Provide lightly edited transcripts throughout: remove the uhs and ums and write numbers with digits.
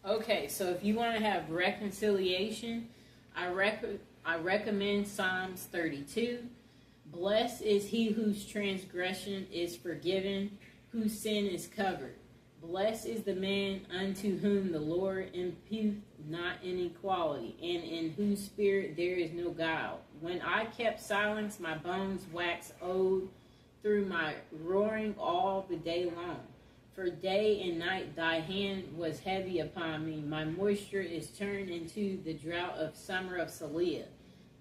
Okay, so if you want to have reconciliation, I recommend Psalms 32. Blessed is he whose transgression is forgiven, whose sin is covered. Blessed is the man unto whom the Lord imputeth not inequality, and in whose spirit there is no guile. When I kept silence, my bones waxed old through my roaring all the day long. For day and night thy hand was heavy upon me. My moisture is turned into the drought of summer of Saliah.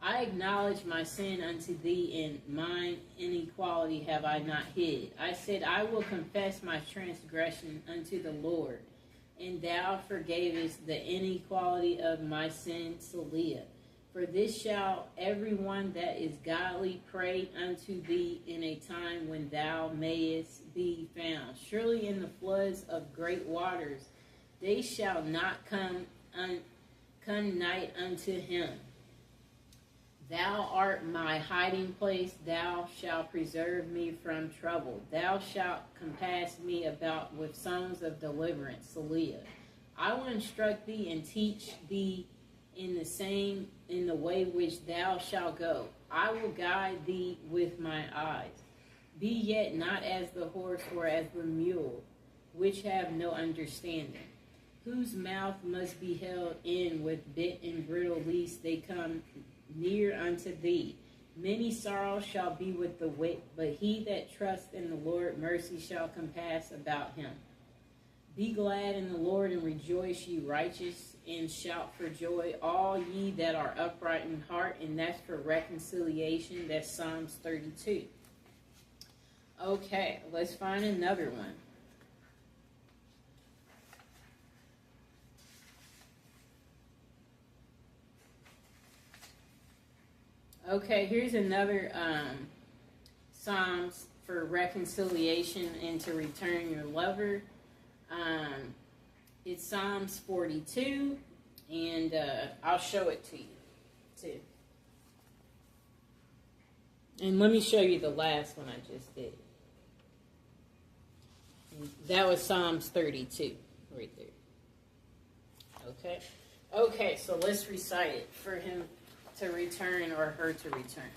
I acknowledge my sin unto thee, and mine inequality have I not hid. I said, I will confess my transgression unto the Lord, and thou forgavest the inequality of my sin, Saliah. For this shall every one that is godly pray unto thee in a time when thou mayest be found. Surely in the floods of great waters they shall not come nigh unto him. Thou art my hiding place, thou shalt preserve me from trouble. Thou shalt compass me about with songs of deliverance, Saliah. I will instruct thee and teach thee in the way which thou shalt go. I will guide thee with my eyes. Be yet not as the horse or as the mule, which have no understanding, whose mouth must be held in with bit and bridle, lest they come near unto thee. Many sorrows shall be with the wicked, but he that trusts in the Lord, mercy shall compass about him. Be glad in the Lord and rejoice, ye righteous, and shout for joy, all ye that are upright in heart. And that's for reconciliation. That's Psalms 32. Okay, let's find another one. Okay, here's another Psalms for reconciliation and to return your lover. It's Psalms 42, and I'll show it to you, too. And let me show you the last one I just did. That was Psalms 32, right there. Okay? Okay, so let's recite it for him to return or her to return.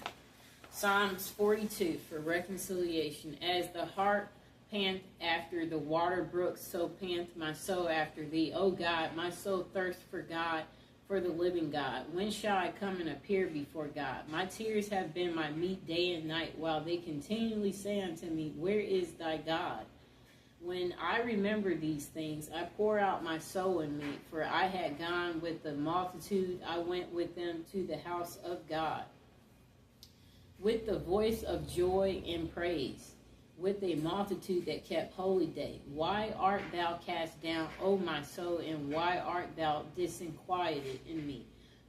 Psalms 42 for reconciliation. As the hart pant after the water brooks, so pant my soul after thee. O God, my soul thirsts for God, for the living God. When shall I come and appear before God? My tears have been my meat day and night, while they continually say unto me, where is thy God? When I remember these things, I pour out my soul in me, for I had gone with the multitude, I went with them to the house of God. With the voice of joy and praise, with a multitude that kept holy day. Why art thou cast down, O my soul, and why art thou disquieted in me?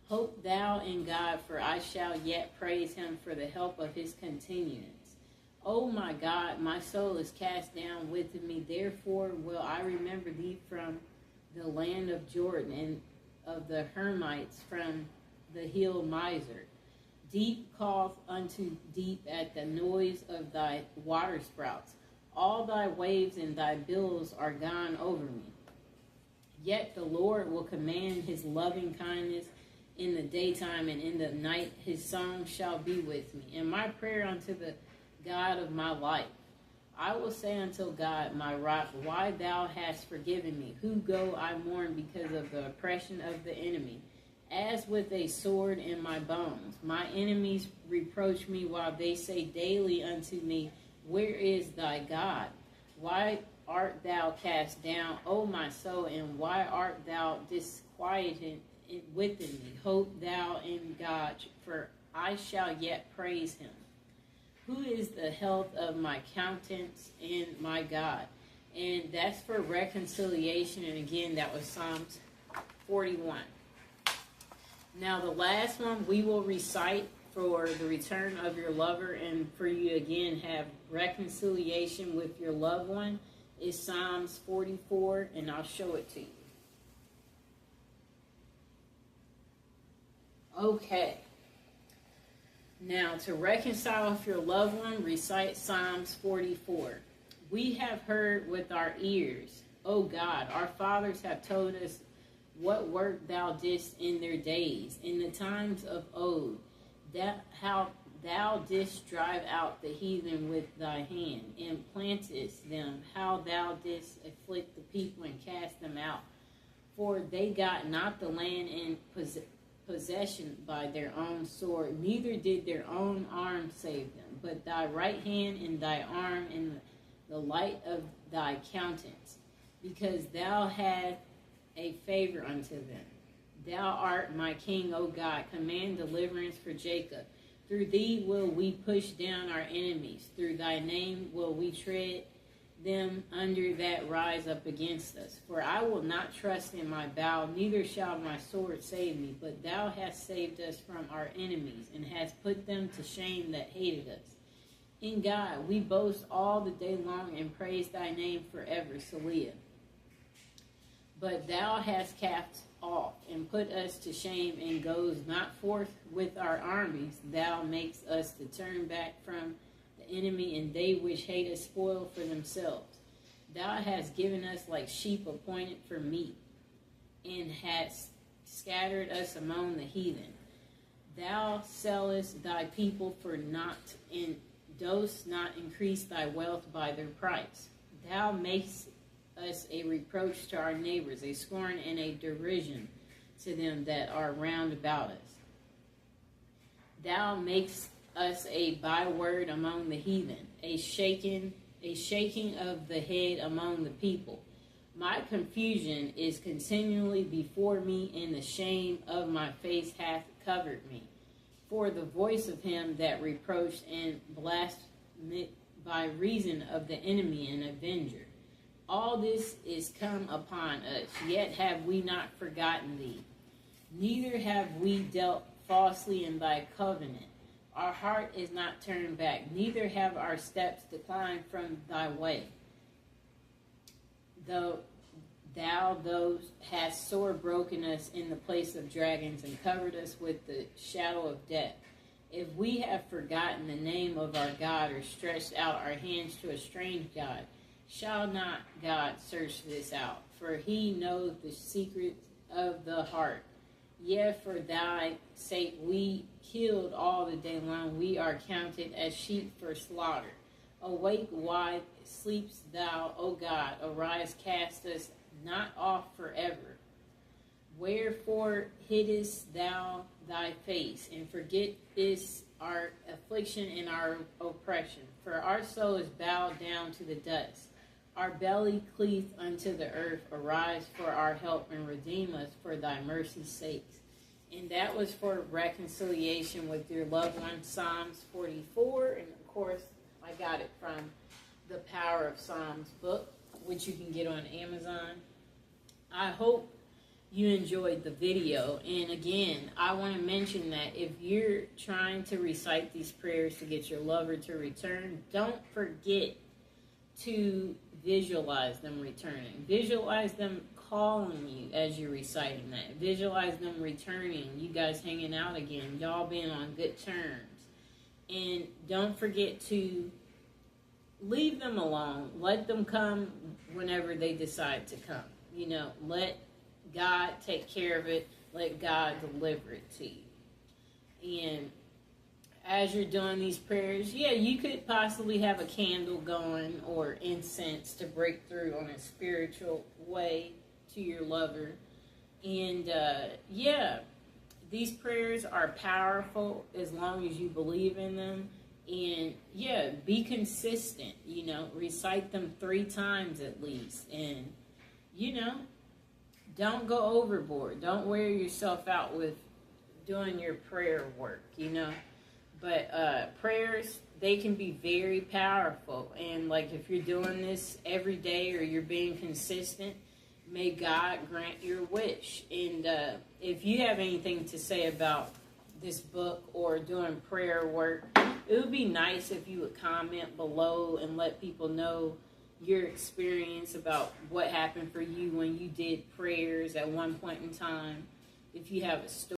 Hope thou in God, for I shall yet praise him for the help of his continuance. O my God, my soul is cast down within me, therefore will I remember thee from the land of Jordan, and of the Hermites from the hill Mizar. Deep calleth unto deep at the noise of thy waterspouts. All thy waves and thy billows are gone over me. Yet the Lord will command his loving kindness in the daytime, and in the night his song shall be with me. And my prayer unto the God of my life. I will say unto God, my rock, why thou hast forgiven me? Who go I mourn because of the oppression of the enemy? As with a sword in my bones. My enemies reproach me while they say daily unto me, where is thy God? Why art thou cast down, O my soul, and why art thou disquieted within me? Hope thou in God, for I shall yet praise him. Who is the health of my countenance and my God? And that's for reconciliation. And again, that was Psalms 41. Now, the last one we will recite for the return of your lover and for you again have reconciliation with your loved one is Psalms 44, and I'll show it to you. Okay. Now, to reconcile with your loved one, recite Psalms 44. We have heard with our ears, O God, our fathers have told us what work thou didst in their days, in the times of old, that how thou didst drive out the heathen with thy hand, and plantest them, how thou didst afflict the people and cast them out. For they got not the land in possession by their own sword, neither did their own arm save them, but thy right hand and thy arm and the light of thy countenance, because thou hadst a favor unto them. Thou art my king, O God. Command deliverance for Jacob. Through thee will we push down our enemies. Through thy name will we tread them under that rise up against us. For I will not trust in my bow, neither shall my sword save me. But thou hast saved us from our enemies, and hast put them to shame that hated us. In God we boast all the day long, and praise thy name forever. Selah. But thou hast cast off, and put us to shame, and goes not forth with our armies. Thou makest us to turn back from the enemy, and they which hate us spoil for themselves. Thou hast given us like sheep appointed for meat, and hast scattered us among the heathen. Thou sellest thy people for naught, and dost not increase thy wealth by their price. Thou makest us a reproach to our neighbors, a scorn and a derision to them that are round about us. Thou makest us a byword among the heathen, a shaking of the head among the people. My confusion is continually before me, and the shame of my face hath covered me. For the voice of him that reproached and blasphemed by reason of the enemy and avenger. All this is come upon us, yet have we not forgotten thee. Neither have we dealt falsely in thy covenant. Our heart is not turned back, neither have our steps declined from thy way. Though thou hast sore broken us in the place of dragons, and covered us with the shadow of death. If we have forgotten the name of our God, or stretched out our hands to a strange God, shall not God search this out? For he knows the secrets of the heart. Yet for thy sake we killed all the day long. We are counted as sheep for slaughter. Awake, why sleepst thou, O God? Arise, cast us not off forever. Wherefore hiddest thou thy face, and forgettest our affliction and our oppression? For our soul is bowed down to the dust. Our belly cleaveth unto the earth. Arise for our help, and redeem us for thy mercy's sakes. And that was for reconciliation with your loved one, Psalms 44. And of course, I got it from the Power of Psalms book, which you can get on Amazon. I hope you enjoyed the video. And again, I want to mention that if you're trying to recite these prayers to get your lover to return, don't forget to visualize them returning. Visualize them calling you as you're reciting that. Visualize them returning, you guys hanging out again, y'all being on good terms. And don't forget to leave them alone. Let them come whenever they decide to come. You know, let God take care of it. Let God deliver it to you. And as you're doing these prayers, yeah, you could possibly have a candle going or incense to break through on a spiritual way to your lover. And yeah, these prayers are powerful as long as you believe in them. And yeah, be consistent, you know, recite them 3 times at least. And, you know, don't go overboard. Don't wear yourself out with doing your prayer work, you know. But prayers, they can be very powerful. And like if you're doing this every day or you're being consistent, may God grant your wish. And if you have anything to say about this book or doing prayer work, it would be nice if you would comment below and let people know your experience about what happened for you when you did prayers at one point in time. If you have a story.